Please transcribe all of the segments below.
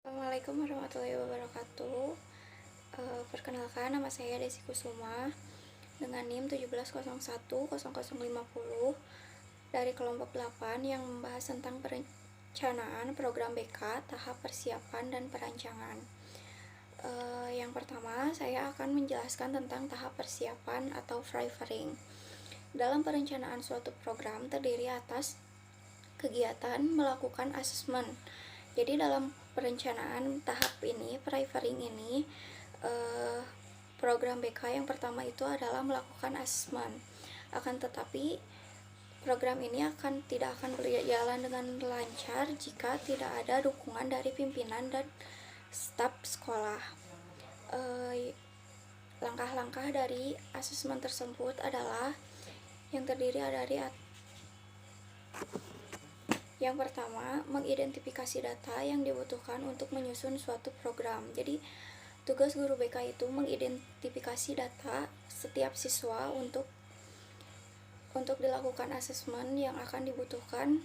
Assalamualaikum warahmatullahi wabarakatuh. Perkenalkan, nama saya Desi Kusuma dengan NIM 17010050 dari kelompok 8 yang membahas tentang perencanaan program BK, tahap persiapan dan perancangan. Yang pertama, saya akan menjelaskan tentang tahap persiapan atau preparing. Dalam perencanaan suatu program terdiri atas kegiatan melakukan asesmen. Jadi dalam perencanaan tahap ini, preparing ini, program BK yang pertama itu adalah melakukan asesmen. Akan tetapi program ini tidak akan berjalan dengan lancar jika tidak ada dukungan dari pimpinan dan staf sekolah. Langkah-langkah dari asesmen tersebut adalah yang terdiri dari yang pertama, mengidentifikasi data yang dibutuhkan untuk menyusun suatu program. Jadi, tugas guru BK itu mengidentifikasi data setiap siswa untuk dilakukan asesmen yang akan dibutuhkan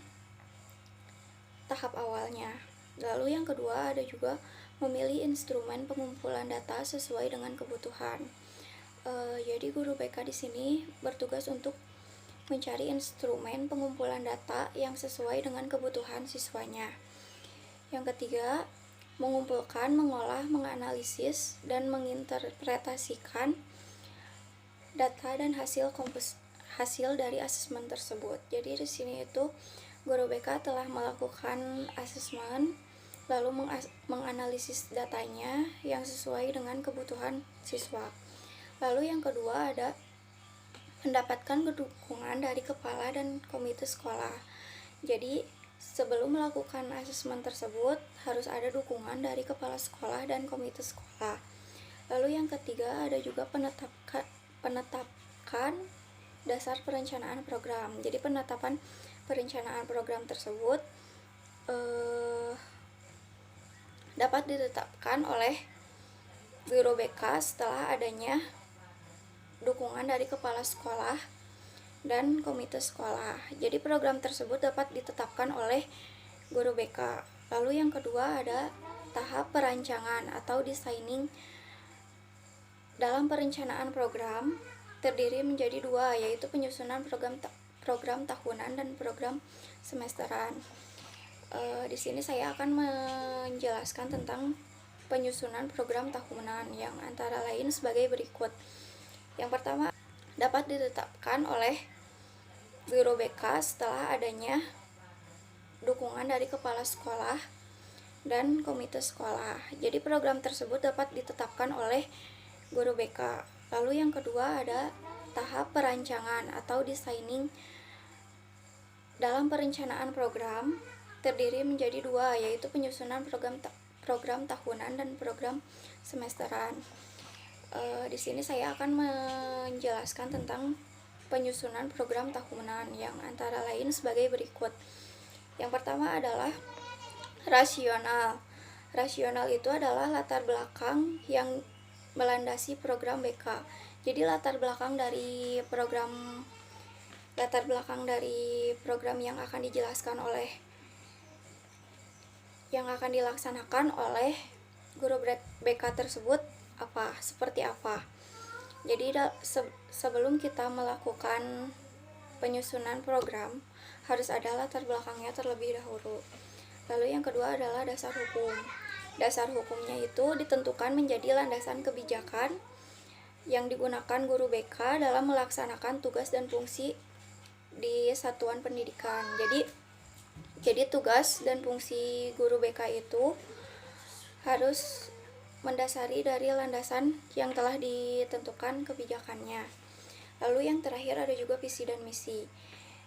tahap awalnya. Lalu yang kedua ada juga memilih instrumen pengumpulan data sesuai dengan kebutuhan. Jadi guru BK di sini bertugas untuk mencari instrumen pengumpulan data yang sesuai dengan kebutuhan siswanya. Yang ketiga, mengumpulkan, mengolah, menganalisis, dan menginterpretasikan data dan hasil dari asesmen tersebut. Jadi di sini itu guru BK telah melakukan asesmen, lalu menganalisis datanya yang sesuai dengan kebutuhan siswa. Lalu yang kedua ada mendapatkan dukungan dari kepala dan komite sekolah. Jadi, sebelum melakukan asesmen tersebut, harus ada dukungan dari kepala sekolah dan komite sekolah. Lalu yang ketiga, ada juga penetapan dasar perencanaan program. Jadi, penetapan perencanaan program tersebut dapat ditetapkan oleh guru BK setelah adanya dukungan dari kepala sekolah dan komite sekolah. Jadi program tersebut dapat ditetapkan oleh guru BK. Lalu yang kedua ada tahap perancangan atau designing. Dalam perencanaan program terdiri menjadi dua, yaitu penyusunan program tahunan dan program semesteran. Di sini saya akan menjelaskan tentang penyusunan program tahunan yang antara lain sebagai berikut. Yang pertama, dapat ditetapkan oleh guru BK setelah adanya dukungan dari kepala sekolah dan komite sekolah. Jadi program tersebut dapat ditetapkan oleh guru BK. Lalu yang kedua ada tahap perancangan atau designing. Dalam perencanaan program terdiri menjadi dua, yaitu penyusunan program tahunan dan program semesteran. Di sini saya akan menjelaskan tentang penyusunan program tahunan yang antara lain sebagai berikut. Yang pertama adalah rasional. Rasional itu adalah latar belakang yang melandasi program BK. Jadi latar belakang dari program yang akan dilaksanakan oleh guru BK tersebut seperti apa. Jadi sebelum kita melakukan penyusunan program harus ada latar belakangnya terlebih dahulu. Lalu yang kedua adalah dasar hukum. Dasar hukumnya itu ditentukan menjadi landasan kebijakan yang digunakan guru BK dalam melaksanakan tugas dan fungsi di satuan pendidikan. Jadi tugas dan fungsi guru BK itu harus mendasari dari landasan yang telah ditentukan kebijakannya. Lalu yang terakhir ada juga visi dan misi.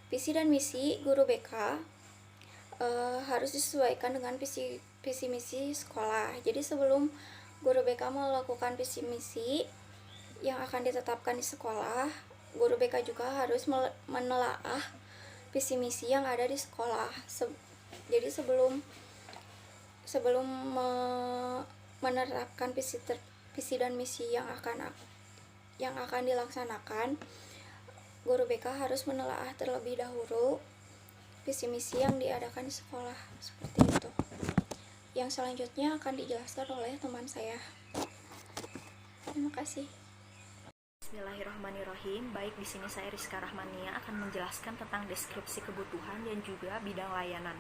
Visi dan misi guru BK harus disesuaikan dengan visi misi sekolah. Jadi sebelum guru BK melakukan visi misi yang akan ditetapkan di sekolah, guru BK juga harus menelaah visi misi yang ada di sekolah. Jadi sebelum menerapkan visi dan misi yang akan dilaksanakan, guru BK harus menelaah terlebih dahulu visi misi yang diadakan di sekolah, seperti itu. yang selanjutnya akan dijelaskan oleh teman saya. Terima kasih. Bismillahirrahmanirrahim. Baik, di sini saya Rizka Rahmania akan menjelaskan tentang deskripsi kebutuhan dan juga bidang layanan.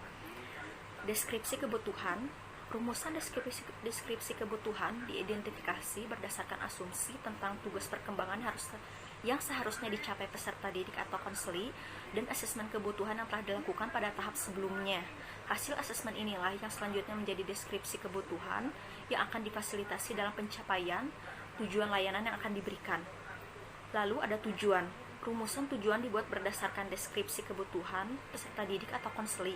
Deskripsi kebutuhan. Rumusan deskripsi kebutuhan diidentifikasi berdasarkan asumsi tentang tugas perkembangan yang seharusnya dicapai peserta didik atau konseli dan asesmen kebutuhan yang telah dilakukan pada tahap sebelumnya. Hasil asesmen inilah yang selanjutnya menjadi deskripsi kebutuhan yang akan difasilitasi dalam pencapaian tujuan layanan yang akan diberikan. Lalu ada tujuan. Rumusan tujuan dibuat berdasarkan deskripsi kebutuhan peserta didik atau konseli.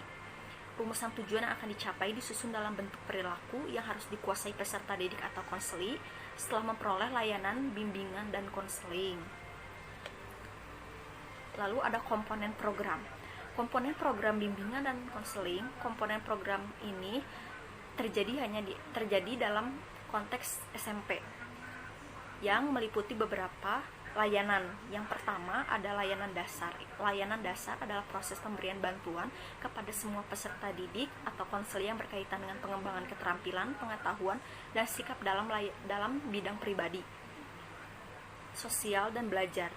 Rumusan tujuan yang akan dicapai disusun dalam bentuk perilaku yang harus dikuasai peserta didik atau konseli setelah memperoleh layanan bimbingan dan konseling. Lalu ada komponen program. Komponen program bimbingan dan konseling. Komponen program ini terjadi dalam konteks SMP yang meliputi beberapa layanan. Yang pertama ada layanan dasar. Layanan dasar adalah proses pemberian bantuan kepada semua peserta didik atau konseli yang berkaitan dengan pengembangan keterampilan, pengetahuan, dan sikap dalam bidang pribadi, sosial, dan belajar,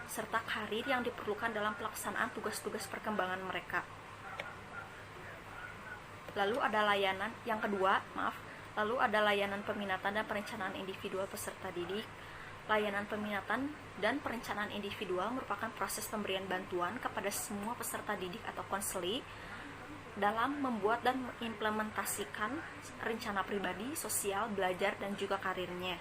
serta karir yang diperlukan dalam pelaksanaan tugas-tugas perkembangan mereka. Lalu ada layanan peminatan dan perencanaan individual peserta didik. Layanan peminatan dan perencanaan individual merupakan proses pemberian bantuan kepada semua peserta didik atau konseli dalam membuat dan mengimplementasikan rencana pribadi, sosial, belajar, dan juga karirnya.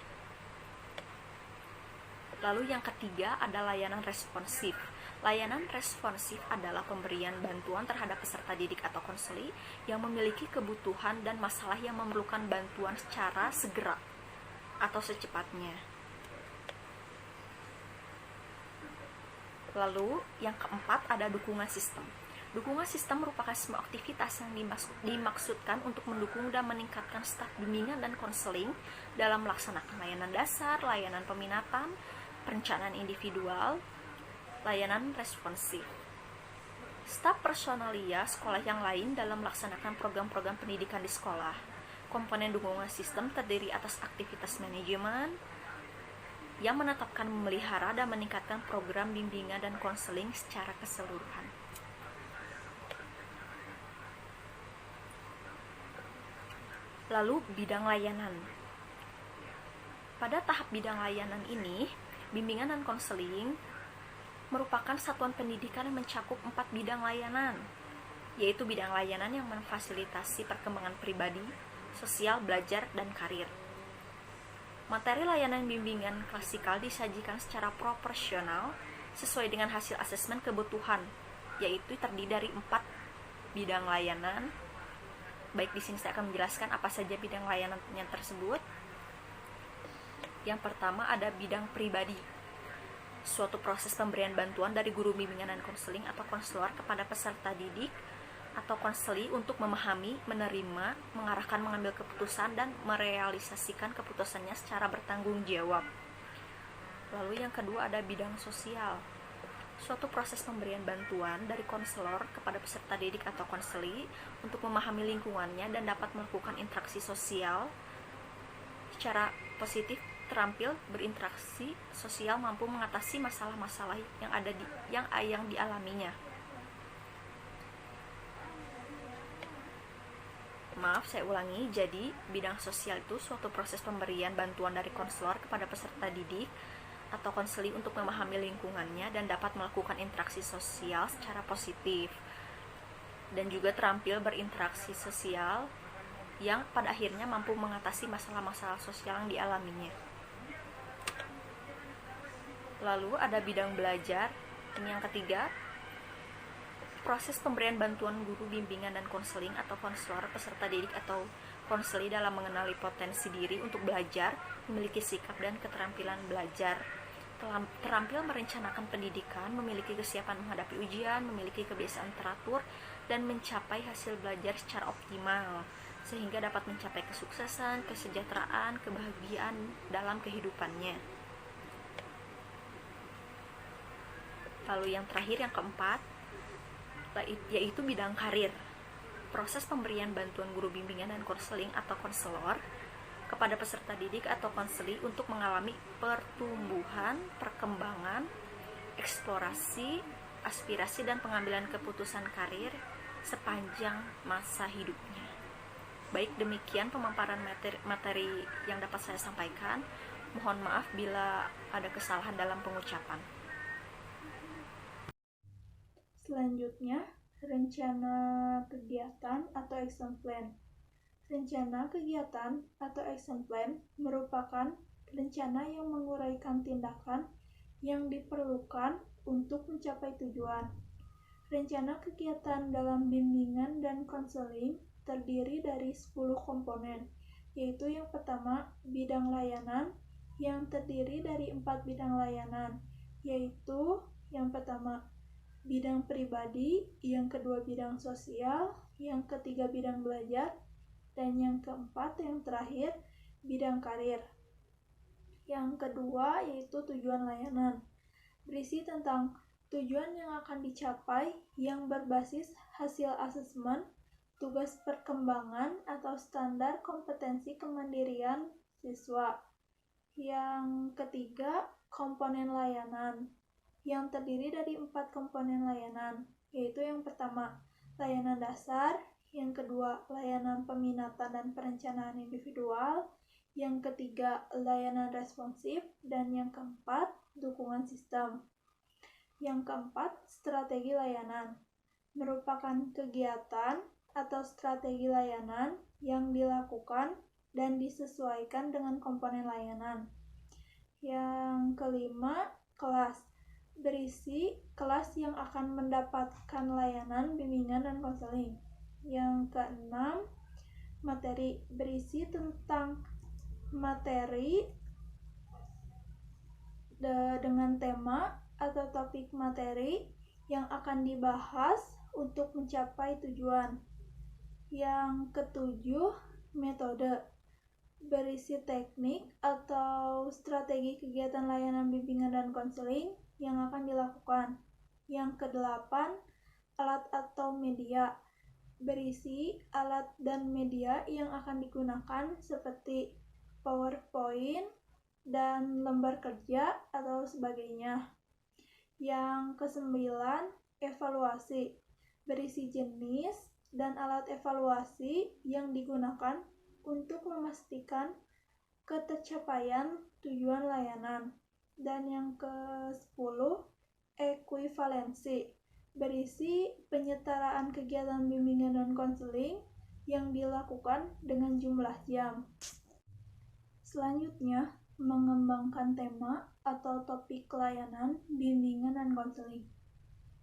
Lalu yang ketiga ada layanan responsif. Layanan responsif adalah pemberian bantuan terhadap peserta didik atau konseli yang memiliki kebutuhan dan masalah yang memerlukan bantuan secara segera atau secepatnya. Lalu yang keempat ada dukungan sistem. Dukungan sistem merupakan semua aktivitas yang dimaksudkan untuk mendukung dan meningkatkan staf bimbingan dan konseling dalam melaksanakan layanan dasar, layanan peminatan, perencanaan individual, layanan responsif. Staf personalia sekolah yang lain dalam melaksanakan program-program pendidikan di sekolah. Komponen dukungan sistem terdiri atas aktivitas manajemen yang menetapkan, memelihara, dan meningkatkan program bimbingan dan konseling secara keseluruhan. Lalu bidang layanan. Pada tahap bidang layanan ini, bimbingan dan konseling merupakan satuan pendidikan yang mencakup 4 bidang layanan, yaitu bidang layanan yang memfasilitasi perkembangan pribadi, sosial, belajar, dan karir. Materi layanan bimbingan klasikal disajikan secara proporsional sesuai dengan hasil asesmen kebutuhan, yaitu terdiri dari 4 bidang layanan. Baik, di sini saya akan menjelaskan apa saja bidang layanannya tersebut. Yang pertama ada bidang pribadi. Suatu proses pemberian bantuan dari guru bimbingan dan konseling atau konselor kepada peserta didik atau konseli untuk memahami, menerima, mengarahkan, mengambil keputusan, dan merealisasikan keputusannya secara bertanggung jawab. Lalu yang kedua ada bidang sosial. Suatu proses pemberian bantuan dari konselor kepada peserta didik atau konseli untuk memahami lingkungannya dan dapat melakukan interaksi sosial secara positif, terampil berinteraksi sosial, mampu mengatasi masalah-masalah yang dialaminya. Saya ulangi. Jadi, bidang sosial itu suatu proses pemberian bantuan dari konselor kepada peserta didik atau konseli untuk memahami lingkungannya dan dapat melakukan interaksi sosial secara positif dan juga terampil berinteraksi sosial yang pada akhirnya mampu mengatasi masalah-masalah sosial yang dialaminya. Lalu ada bidang belajar. Ini yang ketiga. Proses pemberian bantuan guru bimbingan dan konseling atau konselor peserta didik atau konseli dalam mengenali potensi diri untuk belajar, memiliki sikap dan keterampilan belajar, terampil merencanakan pendidikan, memiliki kesiapan menghadapi ujian, memiliki kebiasaan teratur, dan mencapai hasil belajar secara optimal, sehingga dapat mencapai kesuksesan, kesejahteraan, kebahagiaan dalam kehidupannya. Lalu yang terakhir, yang keempat, yaitu bidang karir. proses pemberian bantuan guru bimbingan dan konseling atau konselor kepada peserta didik atau konseli untuk mengalami pertumbuhan, perkembangan, eksplorasi, aspirasi, dan pengambilan keputusan karir sepanjang masa hidupnya. Baik, demikian pemaparan materi yang dapat saya sampaikan. Mohon maaf bila ada kesalahan dalam pengucapan. Selanjutnya, rencana kegiatan atau action plan. Rencana kegiatan atau action plan merupakan rencana yang menguraikan tindakan yang diperlukan untuk mencapai tujuan. Rencana kegiatan dalam bimbingan dan konseling terdiri dari 10 komponen, yaitu yang pertama, bidang layanan, yang terdiri dari 4 bidang layanan, yaitu yang pertama, bidang pribadi, yang kedua bidang sosial, yang ketiga bidang belajar, dan yang keempat, yang terakhir, bidang karir. Yang kedua yaitu tujuan layanan, berisi tentang tujuan yang akan dicapai yang berbasis hasil asesmen, tugas perkembangan atau standar kompetensi kemandirian siswa. Yang ketiga, komponen layanan, yang terdiri dari 4 komponen layanan, yaitu yang pertama, layanan dasar, yang kedua, layanan peminatan dan perencanaan individual, yang ketiga, layanan responsif, dan yang keempat, dukungan sistem. Yang keempat, strategi layanan, merupakan kegiatan atau strategi layanan yang dilakukan dan disesuaikan dengan komponen layanan. Yang kelima, kelas, berisi kelas yang akan mendapatkan layanan bimbingan dan konseling. Yang keenam, materi, berisi tentang materi dengan tema atau topik materi yang akan dibahas untuk mencapai tujuan. Yang ketujuh, metode, berisi teknik atau strategi kegiatan layanan bimbingan dan konseling yang akan dilakukan. Yang kedelapan, alat atau media, berisi alat dan media yang akan digunakan seperti PowerPoint dan lembar kerja atau sebagainya. Yang kesembilan, evaluasi, berisi jenis dan alat evaluasi yang digunakan untuk memastikan ketercapaian tujuan layanan. Dan yang ke-10, ekuivalensi, berisi penyetaraan kegiatan bimbingan dan konseling yang dilakukan dengan jumlah jam. Selanjutnya, mengembangkan tema atau topik layanan bimbingan dan konseling.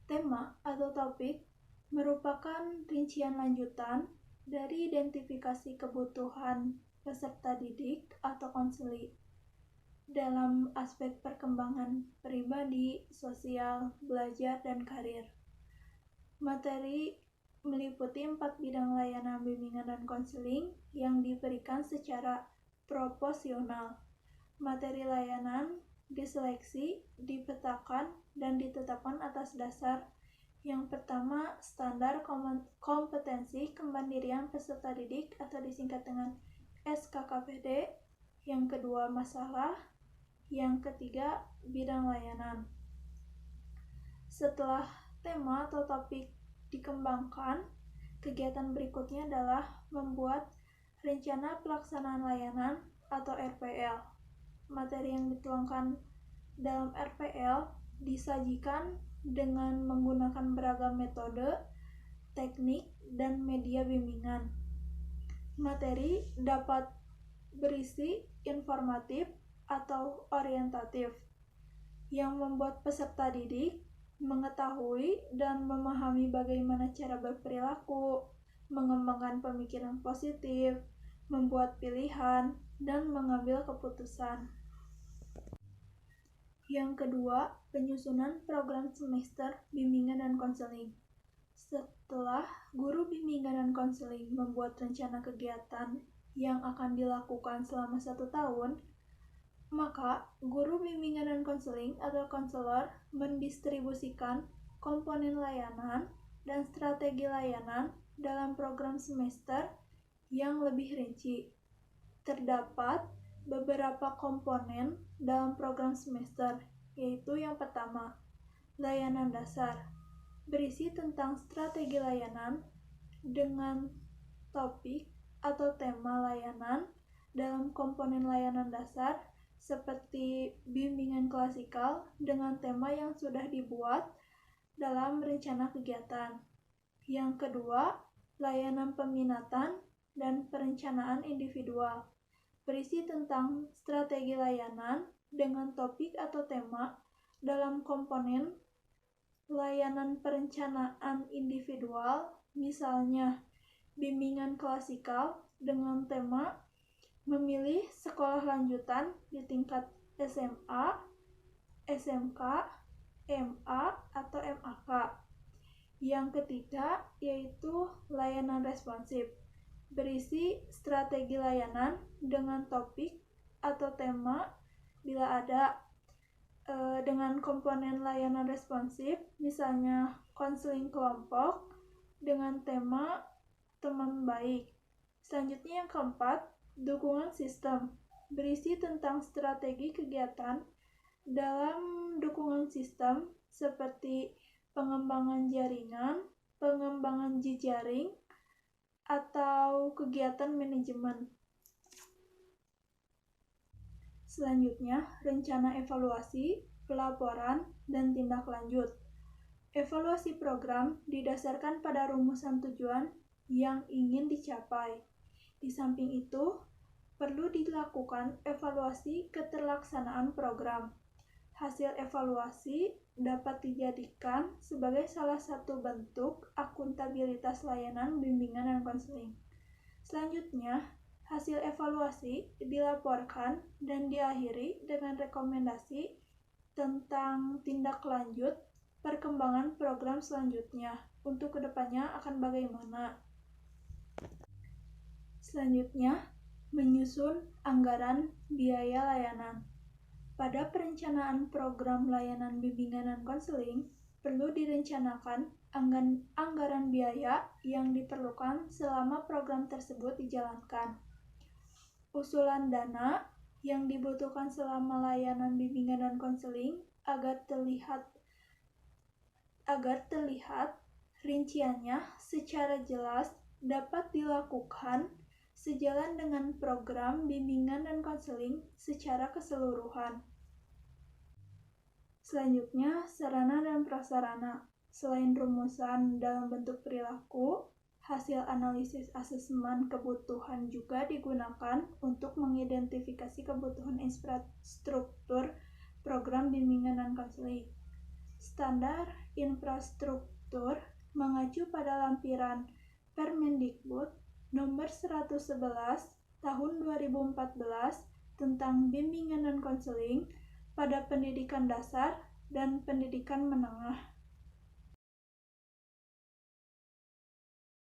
Tema atau topik merupakan rincian lanjutan dari identifikasi kebutuhan peserta didik atau konseli dalam aspek perkembangan pribadi, sosial, belajar, dan karir. Materi meliputi 4 bidang layanan bimbingan dan konseling yang diberikan secara proporsional. Materi layanan diseleksi, dipetakan, dan ditetapkan atas dasar yang pertama, standar kompetensi kemandirian peserta didik atau disingkat dengan SKKPD. Yang kedua, masalah. Yang ketiga, bidang layanan. Setelah tema atau topik dikembangkan, kegiatan berikutnya adalah membuat rencana pelaksanaan layanan atau RPL. Materi yang dituangkan dalam RPL disajikan dengan menggunakan beragam metode, teknik, dan media bimbingan. Materi dapat berisi informatif atau orientatif yang membuat peserta didik mengetahui dan memahami bagaimana cara berperilaku, mengembangkan pemikiran positif, membuat pilihan, dan mengambil keputusan. Yang kedua, penyusunan program semester bimbingan dan konseling. Setelah guru bimbingan dan konseling membuat rencana kegiatan yang akan dilakukan selama 1 tahun, maka guru bimbingan dan konseling atau konselor mendistribusikan komponen layanan dan strategi layanan dalam program semester yang lebih rinci. Terdapat beberapa komponen dalam program semester, yaitu yang pertama, layanan dasar, berisi tentang strategi layanan dengan topik atau tema layanan dalam komponen layanan dasar seperti bimbingan klasikal dengan tema yang sudah dibuat dalam rencana kegiatan. Yang kedua, layanan peminatan dan perencanaan individual, berisi tentang strategi layanan dengan topik atau tema dalam komponen layanan perencanaan individual, misalnya bimbingan klasikal dengan tema memilih sekolah lanjutan di tingkat SMA, SMK, MA, atau MAK. Yang ketiga yaitu layanan responsif, berisi strategi layanan dengan topik atau tema bila ada dengan komponen layanan responsif, misalnya konseling kelompok dengan tema teman baik. Selanjutnya yang keempat, dukungan sistem, berisi tentang strategi kegiatan dalam dukungan sistem seperti pengembangan jaringan, pengembangan jejaring, atau kegiatan manajemen. Selanjutnya, rencana evaluasi, pelaporan, dan tindak lanjut. Evaluasi program didasarkan pada rumusan tujuan yang ingin dicapai. Di samping itu, perlu dilakukan evaluasi keterlaksanaan program. Hasil evaluasi dapat dijadikan sebagai salah satu bentuk akuntabilitas layanan bimbingan dan konseling. Selanjutnya, hasil evaluasi dilaporkan dan diakhiri dengan rekomendasi tentang tindak lanjut perkembangan program selanjutnya untuk kedepannya akan bagaimana. Selanjutnya, menyusun anggaran biaya layanan. Pada perencanaan program layanan bimbingan dan konseling, perlu direncanakan anggaran biaya yang diperlukan selama program tersebut dijalankan. Usulan dana yang dibutuhkan selama layanan bimbingan dan konseling agar terlihat rinciannya secara jelas dapat dilakukan sejalan dengan program bimbingan dan konseling secara keseluruhan. Selanjutnya, sarana dan prasarana. Selain rumusan dalam bentuk perilaku, hasil analisis asesmen kebutuhan juga digunakan untuk mengidentifikasi kebutuhan infrastruktur program bimbingan dan konseling. Standar infrastruktur mengacu pada lampiran Permendikbud Nomor 111 Tahun 2014 tentang bimbingan dan konseling pada pendidikan dasar dan pendidikan menengah.